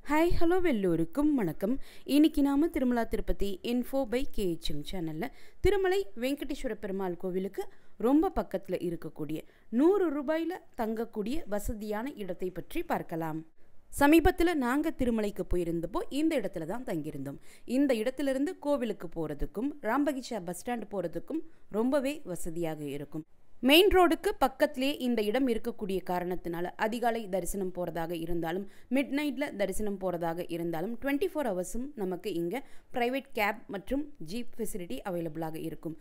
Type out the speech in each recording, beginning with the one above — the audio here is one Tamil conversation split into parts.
ஹாய் ஹலோ எல்லோருக்கும் வணக்கம். இன்னைக்கு நாம Tirumala Tirupati info by KHM சேனலில் திருமலை வெங்கடேஸ்வர பெருமாள் கோவிலுக்கு ரொம்ப பக்கத்தில் இருக்கக்கூடிய 100 ரூபாயில் தங்கக்கூடிய வசதியான இடத்தை பற்றி பார்க்கலாம். சமீபத்தில் நாங்கள் திருமலைக்கு போயிருந்தப்போ இந்த இடத்துல தான் தங்கியிருந்தோம். இந்த இடத்துலேருந்து கோவிலுக்கு போகிறதுக்கும் ராம்பகிச்சா பஸ் ஸ்டாண்ட் போகிறதுக்கும் ரொம்பவே வசதியாக இருக்கும். மெயின் ரோடுக்கு பக்கத்திலே இந்த இடம் இருக்கக்கூடிய காரணத்தினால அதிகாலை தரிசனம் போகிறதாக இருந்தாலும் மிட் நைட்டில் தரிசனம் போகிறதாக இருந்தாலும் 24 ஹவர்ஸும் நமக்கு இங்கே ப்ரைவேட் கேப் மற்றும் ஜீப் ஃபெசிலிட்டி அவைலபிளாக இருக்கும்.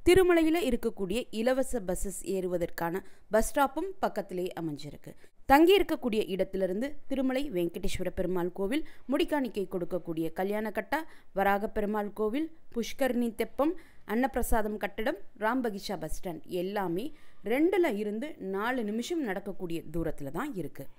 திருமலையில் இருக்கக்கூடிய இலவச பஸ்ஸஸ் ஏறுவதற்கான பஸ் ஸ்டாப்பும் பக்கத்திலே அமைஞ்சிருக்கு. தங்கி இருக்கக்கூடிய இடத்திலிருந்து திருமலை வெங்கடேஸ்வர பெருமாள் கோவில், முடிக்காணிக்கை கொடுக்கக்கூடிய கல்யாணக்கட்டா, வராக பெருமாள் கோவில், புஷ்கரணி தெப்பம், அன்னப்பிரசாதம் கட்டிடம், ராம்பகிச்சா பஸ் ஸ்டாண்ட் எல்லாமே 2ல் இருந்து 4 நிமிஷம் நடக்கக்கூடிய தூரத்தில் தான் இருக்குது.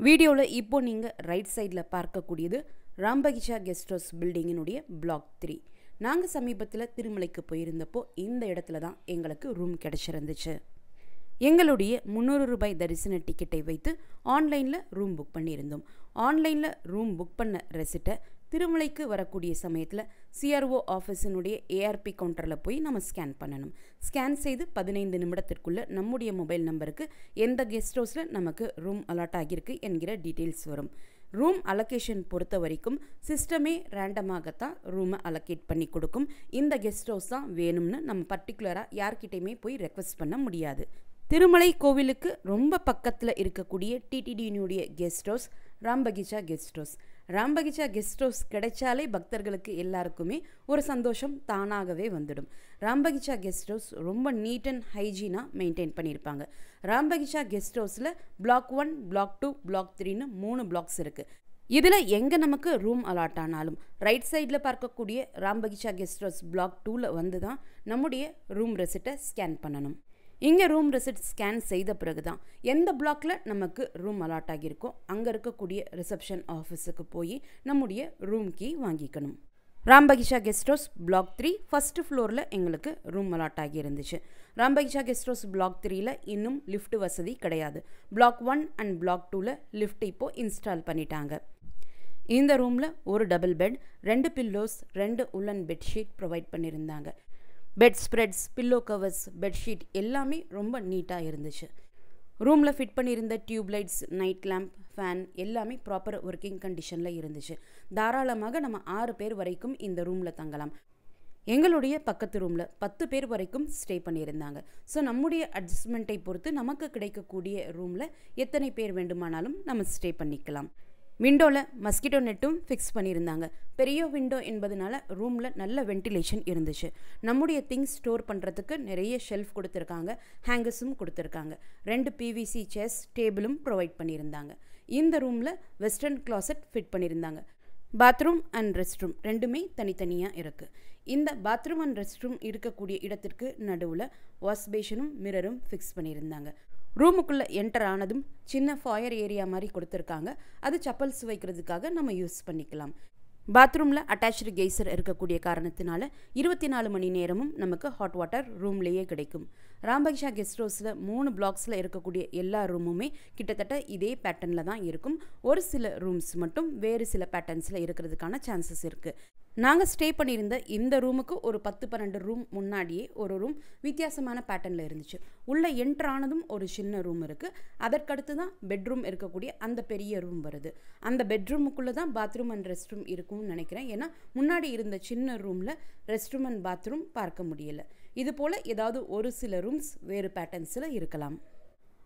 வீடியோவில் இப்போ நீங்கள் ரைட் சைடில் பார்க்கக்கூடியது ராம்பகிச்சா கெஸ்ட் ஹவுஸ் பில்டிங்கினுடைய பிளாக் 3. நாங்கள் சமீபத்தில் திருமலைக்கு போயிருந்தப்போ இந்த இடத்துல தான் எங்களுக்கு ரூம் கிடச்சிருந்துச்சு. எங்களுடைய 300 ரூபாய் தரிசன டிக்கெட்டை வைத்து ஆன்லைனில் ரூம் புக் பண்ணியிருந்தோம். ஆன்லைனில் ரூம் புக் பண்ண ரெசிப்டை திருமலைக்கு வரக்கூடிய சமயத்தில் சிஆர்ஓ ஆஃபீஸினுடைய ஏஆர்பி கவுண்டரில் போய் நம்ம ஸ்கேன் பண்ணணும். ஸ்கேன் செய்து 15 நிமிடத்திற்குள்ளே நம்முடைய மொபைல் நம்பருக்கு எந்த கெஸ்ட் ஹவுஸில் நமக்கு ரூம் அலாட் ஆகியிருக்கு என்கிற டீட்டெயில்ஸ் வரும். ரூம் அலோகேஷன் பொறுத்த வரைக்கும் சிஸ்டமே ரேண்டமாகத்தான் ரூமை அலோகேட் பண்ணி கொடுக்கும். இந்த கெஸ்ட் ஹவுஸ் தான் வேணும்னு நம்ம பர்டிகுலராக யார்கிட்டையுமே போய் ரெக்வஸ்ட் பண்ண முடியாது. திருமலை கோவிலுக்கு ரொம்ப பக்கத்தில் இருக்கக்கூடிய டிடிடியினுடைய guest house Rambagicha guest house. Rambagicha guest house கிடைச்சாலே பக்தர்களுக்கு எல்லாருக்குமே ஒரு சந்தோஷம் தானாகவே வந்துடும். ராம்பகிச்சா கெஸ்ட் ஹவுஸ் ரொம்ப நீட் அண்ட் ஹைஜீனாக மெயின்டைன் பண்ணியிருப்பாங்க. ராம்பகிச்சா கெஸ்ட் ஹவுஸில் பிளாக் 1, பிளாக் 2, பிளாக் 3ன்னு 3 பிளாக்ஸ் இருக்குது. இதில் எங்கே நமக்கு ரூம் அலாட் ஆனாலும் ரைட் சைடில் பார்க்கக்கூடிய ராம்பகிச்சா கெஸ்ட் ஹவுஸ் பிளாக் 2ல் வந்து தான் நம்முடைய ரூம் ரெசிப்டை ஸ்கேன் பண்ணணும். இங்கே ரூம் ரெசிப்ட் ஸ்கேன் செய்த பிறகு தான் எந்த பிளாக்ல நமக்கு ரூம் அலாட் ஆகியிருக்கோ அங்கே இருக்கக்கூடிய ரிசப்ஷன் ஆஃபீஸுக்கு போய் நம்முடைய ரூம் கீ வாங்கிக்கணும். Rambagicha guest house block 3 first ஃப்ளோரில் எங்களுக்கு ரூம் அலாட் ஆகி இருந்துச்சு. ராம்பகிச்சா கெஸ்ட் ஹவுஸ் பிளாக் 3ல் இன்னும் லிஃப்ட் வசதி கிடையாது. பிளாக் 1 அண்ட் பிளாக் 2ல் லிஃப்ட் இப்போ இன்ஸ்டால் பண்ணிட்டாங்க. இந்த ரூமில் ஒரு double bed, 2 pillows, 2 woollen bedsheet provide பண்ணியிருந்தாங்க. Bed spreads, pillow covers, bedsheet எல்லாமே ரொம்ப நீட்டாக இருந்துச்சு. ரூமில் ஃபிட் பண்ணியிருந்த tube lights, night lamp, fan எல்லாமே ப்ராப்பர் ஒர்க்கிங் கண்டிஷனில் இருந்துச்சு. தாராளமாக நம்ம 6 பேர் வரைக்கும் இந்த ரூமில் தங்கலாம். எங்களுடைய பக்கத்து ரூமில் 10 பேர் வரைக்கும் ஸ்டே பண்ணியிருந்தாங்க. ஸோ நம்முடைய அட்ஜஸ்ட்மெண்ட்டை பொறுத்து நமக்கு கிடைக்கக்கூடிய ரூமில் எத்தனை பேர் வேண்டுமானாலும் நம்ம ஸ்டே பண்ணிக்கலாம். விண்டோவில் மஸ்கிட்டோ நெட்டும் ஃபிக்ஸ் பண்ணியிருந்தாங்க. பெரிய விண்டோ என்பதனால ரூமில் நல்ல வென்டிலேஷன் இருந்துச்சு. நம்முடைய திங்ஸ் ஸ்டோர் பண்ணுறதுக்கு நிறைய ஷெல்ஃப் கொடுத்துருக்காங்க, ஹேங்கர்ஸும் கொடுத்துருக்காங்க. 2 பிவிசி சேர்ஸ், டேபிளும் ப்ரொவைட் பண்ணியிருந்தாங்க. இந்த ரூமில் வெஸ்டர்ன் கிளாசட் ஃபிட் பண்ணியிருந்தாங்க. பாத்ரூம் அண்ட் ரெஸ்ட் ரூம் ரெண்டுமே தனித்தனியாக இருக்குது. இந்த பாத்ரூம் அண்ட் ரெஸ்ட் ரூம் இருக்கக்கூடிய இடத்திற்கு நடுவில் வாஷ் பேஷனும் மிரரும் ஃபிக்ஸ் பண்ணியிருந்தாங்க. ரூமுக்குள்ளே என்டர் ஆனதும் சின்ன ஃபாயர் ஏரியா மாதிரி கொடுத்துருக்காங்க. அது சப்பல்ஸ் வைக்கிறதுக்காக நம்ம யூஸ் பண்ணிக்கலாம். பாத்ரூமில் அட்டாச்சு கெய்சர் இருக்கக்கூடிய காரணத்தினால 24 மணி நேரமும் நமக்கு ஹாட் வாட்டர் ரூம்லேயே கிடைக்கும். ராம்பகிச்சா கெஸ்ட் ஹவுஸில் 3 பிளாக்ஸில் இருக்கக்கூடிய எல்லா ரூமுமே கிட்டத்தட்ட இதே பேட்டர்னில் தான் இருக்கும். ஒரு சில ரூம்ஸ் மட்டும் வேறு சில பேட்டர்ன்ஸில் இருக்கிறதுக்கான சான்சஸ் இருக்குது. நாங்கள் ஸ்டே பண்ணியிருந்த இந்த ரூமுக்கு ஒரு 10-12 ரூம் முன்னாடியே ஒரு ரூம் வித்தியாசமான பேட்டர்னில் இருந்துச்சு. உள்ளே என்டர் ஆனதும் ஒரு சின்ன ரூம் இருக்குது. அதற்கடுத்து தான் பெட்ரூம் இருக்கக்கூடிய அந்த பெரிய ரூம் வருது. அந்த பெட்ரூமுக்குள்ளே தான் பாத்ரூம் அண்ட் ரெஸ்ட் ரூம் இருக்கும்னு நினைக்கிறேன். ஏன்னா முன்னாடி இருந்த சின்ன ரூமில் ரெஸ்ட் ரூம் அண்ட் பாத்ரூம் பார்க்க முடியலை. இது போல் ஏதாவது ஒரு சில ரூம்ஸ் வேறு பேட்டர்ன்ஸில் இருக்கலாம்.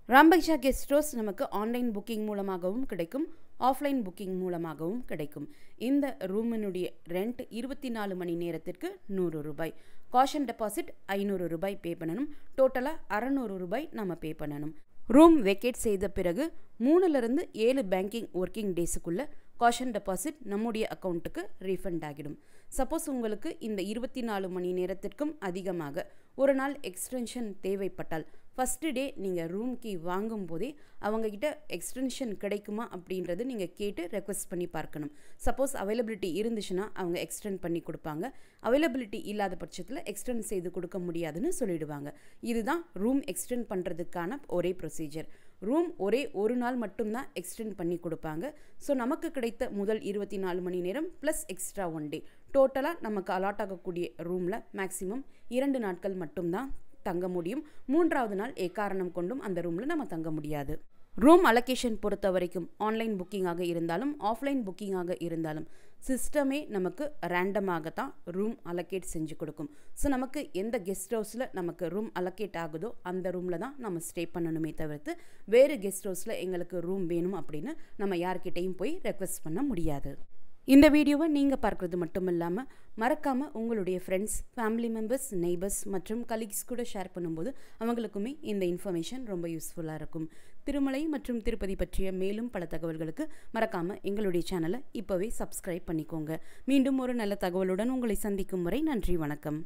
ராம்பகிச்சா கெஸ்ட் ஹவுஸ் நமக்கு ஆன்லைன் புக்கிங் மூலமாகவும் கிடைக்கும், ஆஃப்லைன் புக்கிங் மூலமாகவும் கிடைக்கும். இந்த ரூமினுடைய ரெண்ட் 24 மணி நேரத்திற்கு 100 ரூபாய். காஷன் டெபாசிட் 500 ரூபாய் பே பண்ணணும். டோட்டலாக 600 ரூபாய் நம்ம பே பண்ணணும். ரூம் வெக்கேட் செய்த பிறகு 3லிருந்து 7 பேங்கிங் ஒர்க்கிங் டேஸுக்குள்ளே காஷன் டெபாசிட் நம்முடைய அக்கௌண்ட்டுக்கு ரீஃபண்ட் ஆகிடும். சப்போஸ் உங்களுக்கு இந்த 24 மணி நேரத்திற்கும் அதிகமாக ஒரு நாள் எக்ஸ்டென்ஷன் தேவைப்பட்டால் ஃபஸ்ட்டு டே நீங்கள் ரூம் கீ வாங்கும் போதே அவங்கக்கிட்ட எக்ஸ்டென்ஷன் கிடைக்குமா அப்படின்றது நீங்கள் கேட்டு ரெக்வஸ்ட் பண்ணி பார்க்கணும். சப்போஸ் அவைலபிலிட்டி இருந்துச்சுன்னா அவங்க எக்ஸ்டெண்ட் பண்ணி கொடுப்பாங்க. அவைலபிலிட்டி இல்லாத பட்சத்தில் எக்ஸ்டெண்ட் செய்து கொடுக்க முடியாதுன்னு சொல்லிடுவாங்க. இதுதான் ரூம் எக்ஸ்டெண்ட் பண்ணுறதுக்கான ஒரே ப்ரொசீஜர். ரூம் ஒரே ஒரு நாள் மட்டும்தான் எக்ஸ்டெண்ட் பண்ணி கொடுப்பாங்க. ஸோ நமக்கு கிடைத்த முதல் 24 மணி நேரம் ப்ளஸ் எக்ஸ்ட்ரா 1 டே டோட்டலாக நமக்கு அலாட் ஆகக்கூடிய ரூமில் மேக்ஸிமம் 2 நாட்கள் மட்டும்தான் தங்க முடியும். 3வது நாள் எக்காரணம் கொண்டும் அந்த ரூமில் நம்ம தங்க முடியாது. ரூம் அலோகேஷன் பொறுத்த வரைக்கும் ஆன்லைன் புக்கிங்காக இருந்தாலும் ஆஃப்லைன் புக்கிங்காக இருந்தாலும் சிஸ்டமே நமக்கு ரேண்டமாக தான் ரூம் அலோகேட் செஞ்சு கொடுக்கும். ஸோ நமக்கு எந்த கெஸ்ட் ஹவுஸில் நமக்கு ரூம் அலோகேட் ஆகுதோ அந்த ரூமில் தான் நம்ம ஸ்டே பண்ணணுமே தவிர்த்து வேறு கெஸ்ட் ஹவுஸில் எங்களுக்கு ரூம் வேணும் அப்படின்னு நம்ம யார்கிட்டையும் போய் ரெக்வெஸ்ட் பண்ண முடியாது. இந்த வீடியோவை நீங்கள் பார்க்குறது மட்டும் இல்லாமல் மறக்காமல் உங்களுடைய ஃப்ரெண்ட்ஸ், ஃபேமிலி மெம்பர்ஸ், நெய்பர்ஸ் மற்றும் கலீக்ஸ் கூட ஷேர் பண்ணும்போது அவங்களுக்குமே இந்த இன்ஃபர்மேஷன் ரொம்ப யூஸ்ஃபுல்லாக இருக்கும். திருமலை மற்றும் திருப்பதி பற்றிய மேலும் பல தகவல்களுக்கு மறக்காமல் எங்களுடைய சேனலை இப்போவே சப்ஸ்கிரைப் பண்ணிக்கோங்க. மீண்டும் ஒரு நல்ல தகவலுடன் உங்களை சந்திக்கும் வரை நன்றி, வணக்கம்.